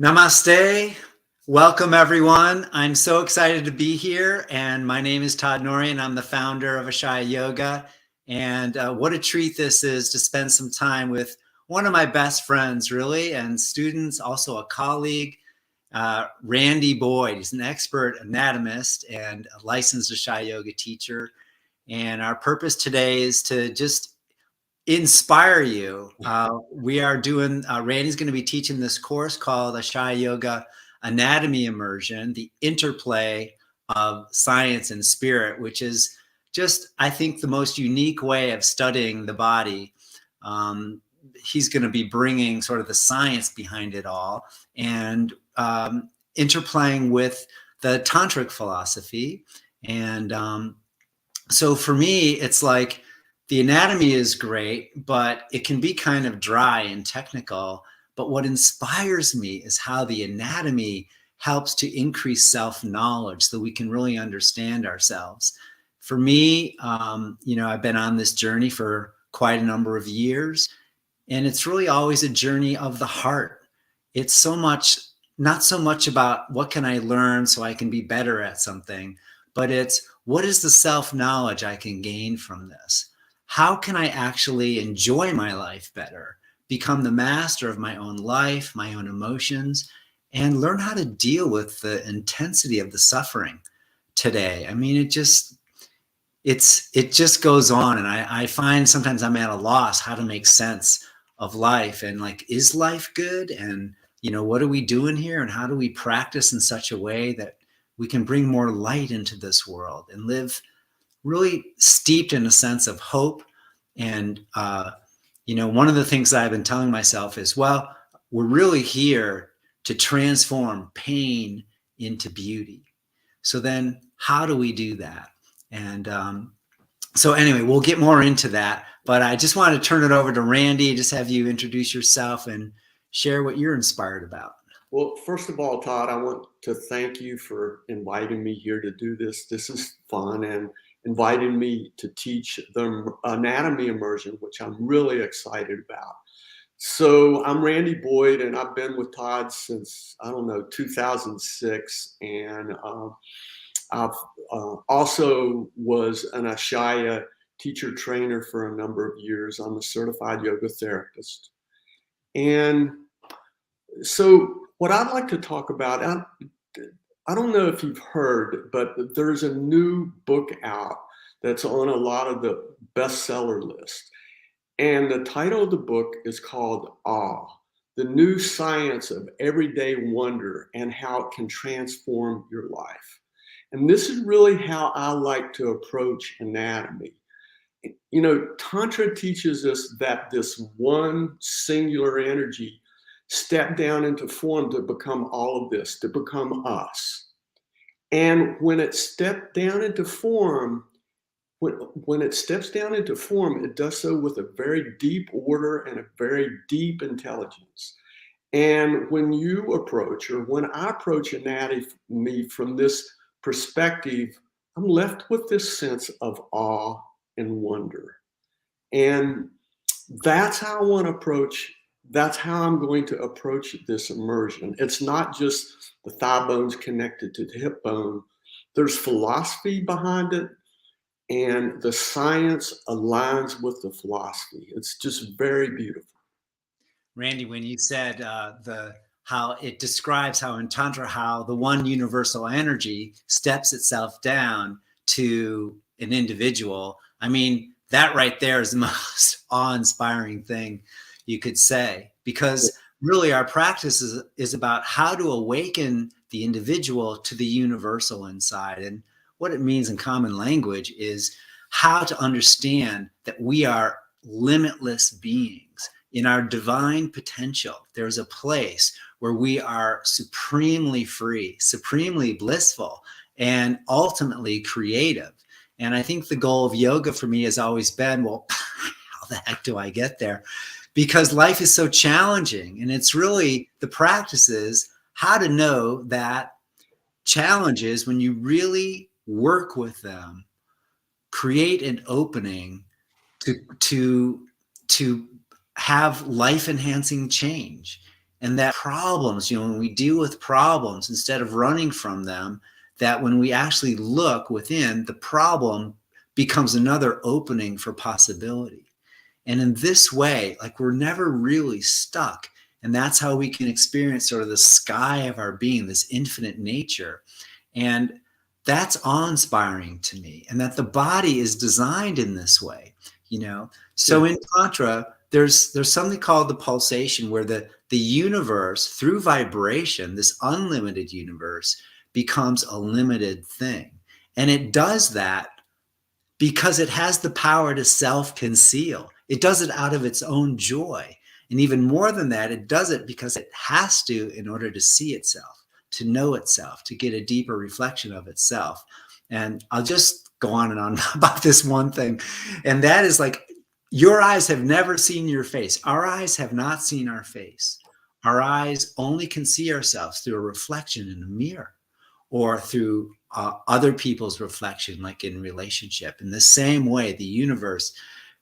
Namaste. Welcome, everyone. I'm so excited to be here. And my name is Todd Norian. I'm the founder of Ashaya Yoga. And what a treat this is to spend some time with one of my best friends, really, and students, also a colleague, Randy Boyd. He's an expert anatomist and a licensed Ashaya Yoga teacher. And our purpose today is to just inspire you. We are doing, Randy's going to be teaching this course called Ashaya Yoga Anatomy Immersion, the interplay of science and spirit, which is just, I think, the most unique way of studying the body. He's going to be bringing sort of the science behind it all and interplaying with the tantric philosophy. And so for me, it's like, the anatomy is great, but it can be kind of dry and technical. But what inspires me is how the anatomy helps to increase self-knowledge so we can really understand ourselves. For me, I've been on this journey for quite a number of years, and it's really always a journey of the heart. It's so much, not so much about what can I learn so I can be better at something, but it's what is the self-knowledge I can gain from this? How can I actually enjoy my life better, become the master of my own life, my own emotions, and learn how to deal with the intensity of the suffering today? I mean, it just goes on. And I find sometimes I'm at a loss how to make sense of life and like, is life good? And, what are we doing here? And how do we practice in such a way that we can bring more light into this world and live really steeped in a sense of hope. And, one of the things that I've been telling myself is, well, we're really here to transform pain into beauty. So then how do we do that? And so anyway, we'll get more into that, but I just wanted to turn it over to Randy, just have you introduce yourself and share what you're inspired about. Well, first of all, Todd, I want to thank you for inviting me here to do this. This is fun, and invited me to teach the anatomy immersion, which I'm really excited about. So I'm Randy Boyd, and I've been with Todd since, 2006. And I've also was an Ashaya teacher trainer for a number of years. I'm a certified yoga therapist. And so what I'd like to talk about, I don't know if you've heard, but there's a new book out that's on a lot of the bestseller list. And the title of the book is called Awe, the New Science of Everyday Wonder and How It Can Transform Your Life. And this is really how I like to approach anatomy. Tantra teaches us that this one singular energy step down into form to become all of this, to become us. And when it steps down into form, when it steps down into form, it does so with a very deep order and a very deep intelligence. And when you approach, or when I approach anatomy from this perspective, I'm left with this sense of awe and wonder. And that's how I want to approach. That's how I'm going to approach this immersion. It's not just the thigh bones connected to the hip bone. There's philosophy behind it, and the science aligns with the philosophy. It's just very beautiful. Randy, when you said how it describes how in Tantra, how the one universal energy steps itself down to an individual, I mean, that right there is the most awe-inspiring thing you could say, because really our practice is about how to awaken the individual to the universal inside. And what it means in common language is how to understand that we are limitless beings in our divine potential. There's a place where we are supremely free, supremely blissful, and ultimately creative. And I think the goal of yoga for me has always been, well, how the heck do I get there? Because life is so challenging, and it's really the practices, how to know that challenges, when you really work with them, create an opening to have life-enhancing change. And that problems, when we deal with problems, instead of running from them, that when we actually look within, the problem becomes another opening for possibility. And in this way, like, we're never really stuck. And that's how we can experience sort of the sky of our being, this infinite nature. And that's awe-inspiring to me. And that the body is designed in this way, So in Tantra, there's something called the pulsation, where the universe, through vibration, this unlimited universe, becomes a limited thing. And it does that because it has the power to self-conceal. It does it out of its own joy. And even more than that, it does it because it has to, in order to see itself, to know itself, to get a deeper reflection of itself. And I'll just go on and on about this one thing. And that is, like, your eyes have never seen your face. Our eyes have not seen our face. Our eyes only can see ourselves through a reflection in a mirror, or through other people's reflection, like in relationship. In the same way, the universe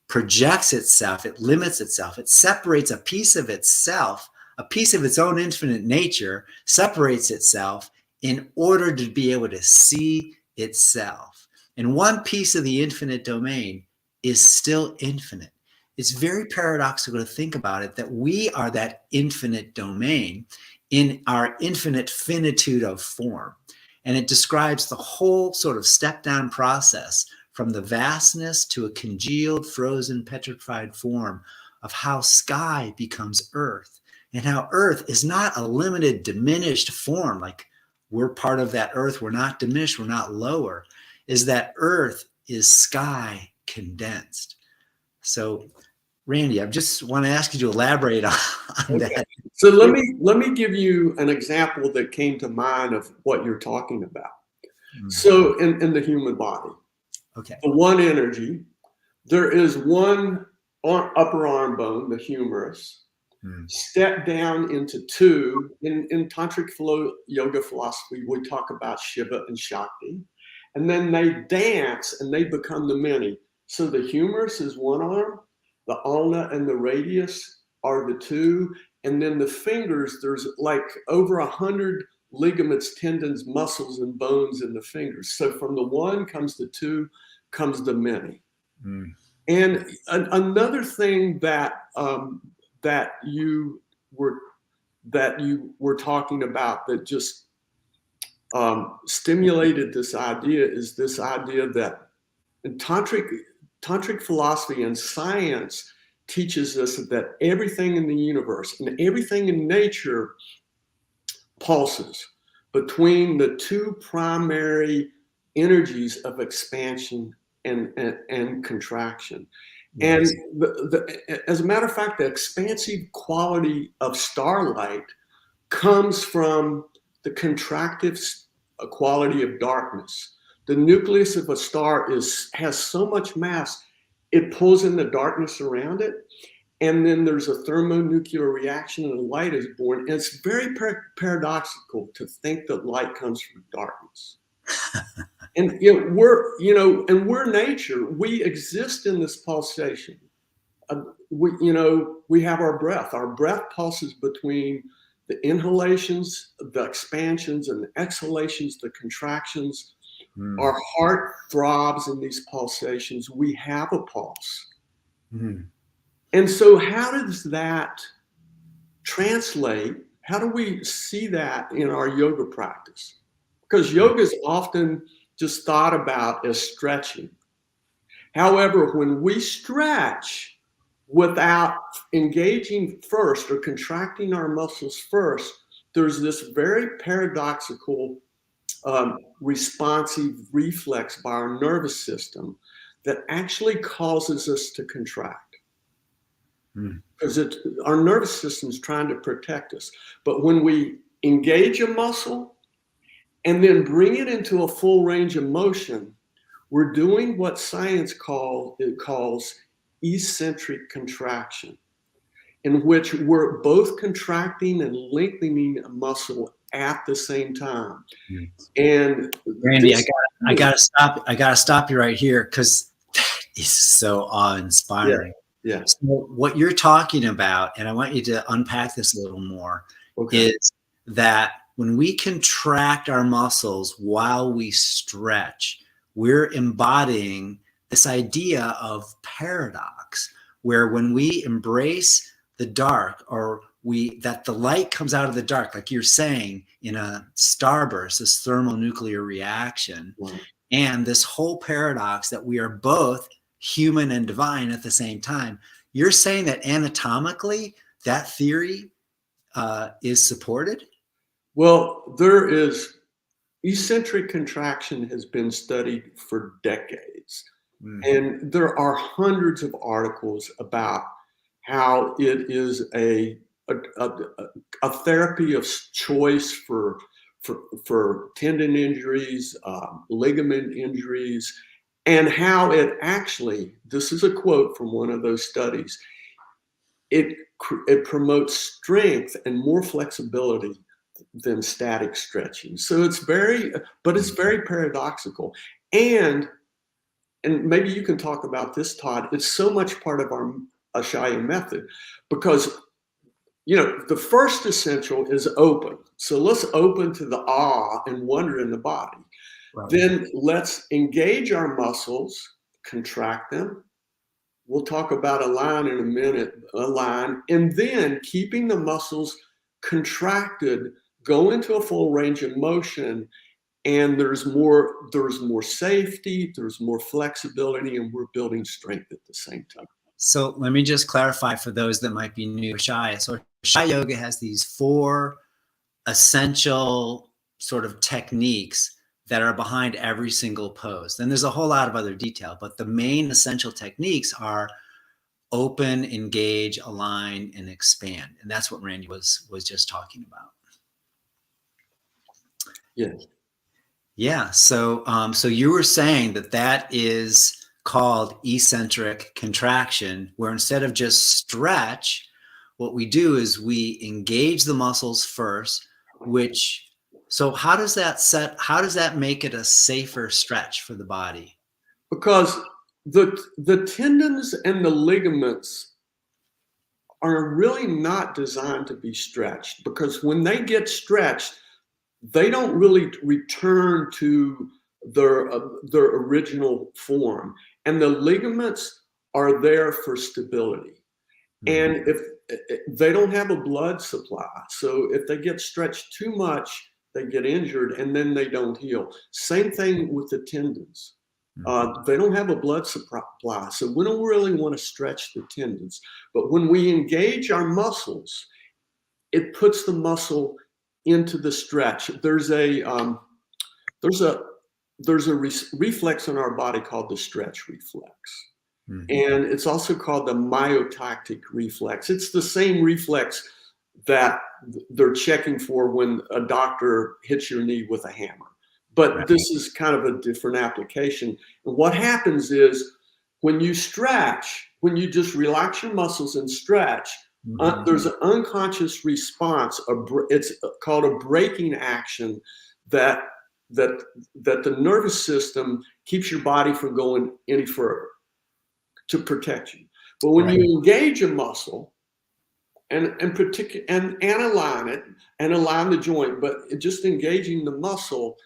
projects itself, it limits itself, it separates a piece of itself, a piece of its own infinite nature, separates itself in order to be able to see itself. And one piece of the infinite domain is still infinite. It's very paradoxical to think about it, that we are that infinite domain in our infinite finitude of form. And it describes the whole sort of step-down process from the vastness to a congealed, frozen, petrified form of how sky becomes earth, and how earth is not a limited, diminished form. Like, we're part of that earth. We're not diminished. We're not lower. Is that earth is sky condensed. So, Randy, I just want to ask you to elaborate on that. So let me give you an example that came to mind of what you're talking about. So in the human body, the one energy, there is one upper arm bone, the humerus, step down into two. In tantric yoga philosophy, we talk about Shiva and Shakti, and then they dance and they become the many. So the humerus is one arm, the ulna and the radius are the two, and then the fingers, there's like over 100 ligaments, tendons, muscles, and bones in the fingers. So from the one comes the two, comes the many. And another thing that you were talking about that just stimulated this idea is this idea that in tantric philosophy and science teaches us that everything in the universe and everything in nature pulses between the two primary energies of expansion and contraction. Yes. And as a matter of fact, the expansive quality of starlight comes from the contractive quality of darkness. The nucleus of a star has so much mass, it pulls in the darkness around it. And then there's a thermonuclear reaction and the light is born. And it's very paradoxical to think that light comes from darkness. And we're nature. We exist in this pulsation. We have our breath. Our breath pulses between the inhalations, the expansions, and the exhalations, the contractions. Our heart throbs in these pulsations. We have a pulse. And so how does that translate? How do we see that in our yoga practice? Because yoga is often just thought about as stretching. However, when we stretch without engaging first or contracting our muscles first, there's this very paradoxical responsive reflex by our nervous system that actually causes us to contract. Because our nervous system is trying to protect us. But when we engage a muscle and then bring it into a full range of motion, we're doing what science calls eccentric contraction, in which we're both contracting and lengthening a muscle at the same time. And Randy, I gotta stop you right here, because that is so awe-inspiring. Yeah. So what you're talking about, and I want you to unpack this a little more, Okay. is that when we contract our muscles while we stretch, we're embodying this idea of paradox, where when we embrace the dark, or that the light comes out of the dark, like you're saying, in a starburst, this thermonuclear reaction, Right. and this whole paradox that we are both human and divine at the same time. You're saying that anatomically, that theory is supported? Well, there is eccentric contraction has been studied for decades. Mm. And there are hundreds of articles about how it is a therapy of choice for tendon injuries, ligament injuries, and how it actually, this is a quote from one of those studies, it promotes strength and more flexibility than static stretching. So it's very paradoxical. And maybe you can talk about this, Todd. It's so much part of our Ashaya method because, the first essential is open. So let's open to the awe and wonder in the body. Right. Then let's engage our muscles, contract them. We'll talk about align in a minute, align, and then keeping the muscles contracted, go into a full range of motion, and there's more safety, there's more flexibility, and we're building strength at the same time. So let me just clarify for those that might be new to Ashaya. So Ashaya Yoga has these 4 essential sort of techniques that are behind every single pose. And there's a whole lot of other detail, but the main essential techniques are open, engage, align, and expand. And that's what Randy was just talking about. Yes. Yeah. So you were saying that is called eccentric contraction, where instead of just stretch, what we do is we engage the muscles first, so how does that make it a safer stretch for the body? Because the tendons and the ligaments are really not designed to be stretched, because when they get stretched, they don't really return to their original form, and the ligaments are there for stability. Mm-hmm. And if they don't have a blood supply, so if they get stretched too much, they get injured and then they don't heal. Same thing with the tendons. They don't have a blood supply, so we don't really want to stretch the tendons. But when we engage our muscles, it puts the muscle into the stretch. There's a reflex in our body called the stretch reflex. Mm-hmm. And it's also called the myotactic reflex. It's the same reflex that they're checking for when a doctor hits your knee with a hammer. But this is kind of a different application. And what happens is when you stretch, when you just relax your muscles and stretch, there's an unconscious response. It's called a braking action that the nervous system keeps your body from going any further to protect you. But when you engage a muscle and align it and align the joint, but just engaging the muscle,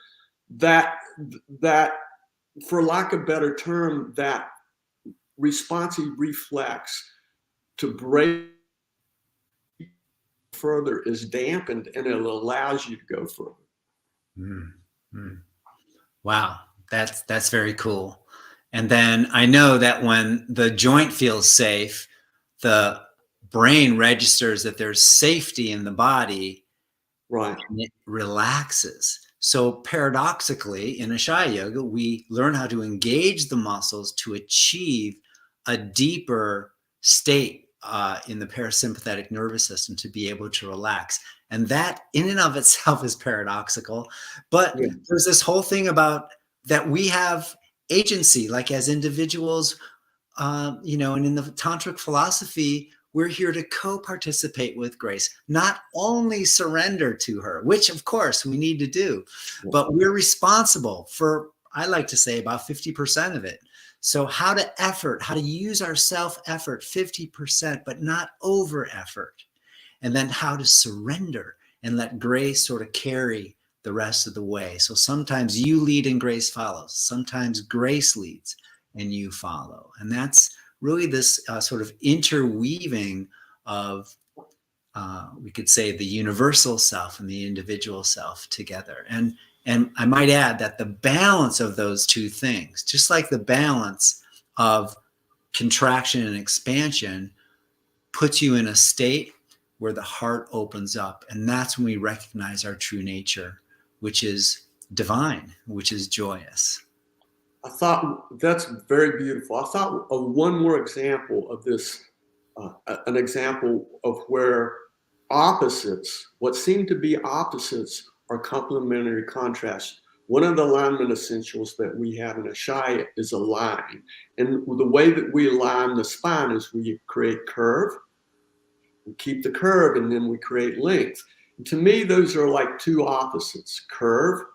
that for lack of a better term, that responsive reflex to break further is dampened, and it allows you to go further. Mm-hmm. Wow, that's very cool. And then I know that when the joint feels safe, the brain registers that there's safety in the body, right? And it relaxes. So paradoxically, in Ashaya Yoga, we learn how to engage the muscles to achieve a deeper state in the parasympathetic nervous system to be able to relax. And that in and of itself is paradoxical. But there's this whole thing about that we have agency, like as individuals, and in the tantric philosophy, we're here to co-participate with grace, not only surrender to her, which of course we need to do, but we're responsible for, I like to say, about 50% of it. So how to use our self-effort 50%, but not over effort. And then how to surrender and let grace sort of carry the rest of the way. So sometimes you lead and grace follows. Sometimes grace leads and you follow. And that's really this sort of interweaving of, we could say, the universal self and the individual self together. And I might add that the balance of those two things, just like the balance of contraction and expansion, puts you in a state where the heart opens up. And that's when we recognize our true nature, which is divine, which is joyous. I thought that's very beautiful. I thought of one more example of this, an example of where opposites, what seem to be opposites, are complementary contrasts. One of the alignment essentials that we have in Ashaya is align. And the way that we align the spine is we create curve, we keep the curve, and then we create length. And to me, those are like two opposites, curve,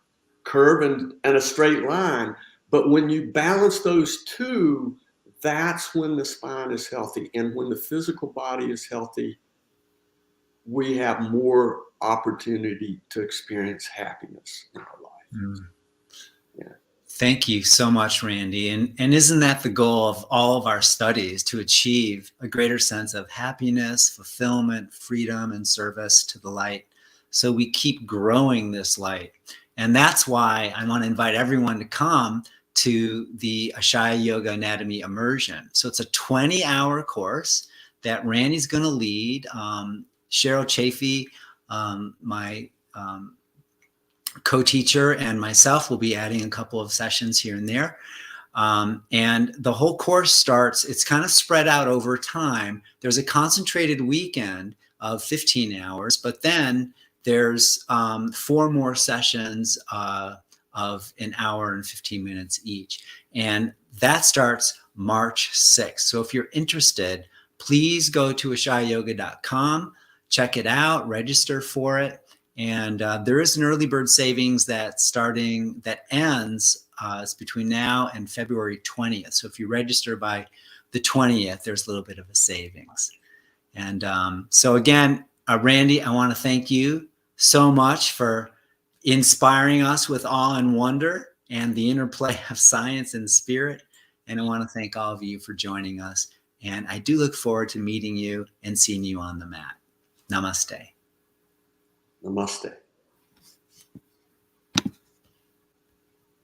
and a straight line. But when you balance those two, that's when the spine is healthy. And when the physical body is healthy, we have more opportunity to experience happiness in our life. Mm. Yeah. Thank you so much, Randy. And isn't that the goal of all of our studies, to achieve a greater sense of happiness, fulfillment, freedom, and service to the light? So we keep growing this light. And that's why I want to invite everyone to come to the Ashaya Yoga Anatomy Immersion. So it's a 20-hour course that Randy's going to lead. Cheryl Chafee, my co-teacher, and myself will be adding a couple of sessions here and there. And the whole course starts, it's kind of spread out over time. There's a concentrated weekend of 15 hours, but then there's 4 more sessions of an hour and 15 minutes each. And that starts March 6th. So if you're interested, please go to ashayayoga.com, check it out, register for it. And there is an early bird savings that ends it's between now and February 20th. So if you register by the 20th, there's a little bit of a savings. And so again, Randy, I want to thank you so much for inspiring us with awe and wonder and the interplay of science and spirit. And I want to thank all of you for joining us. And I do look forward to meeting you and seeing you on the mat. Namaste. Namaste.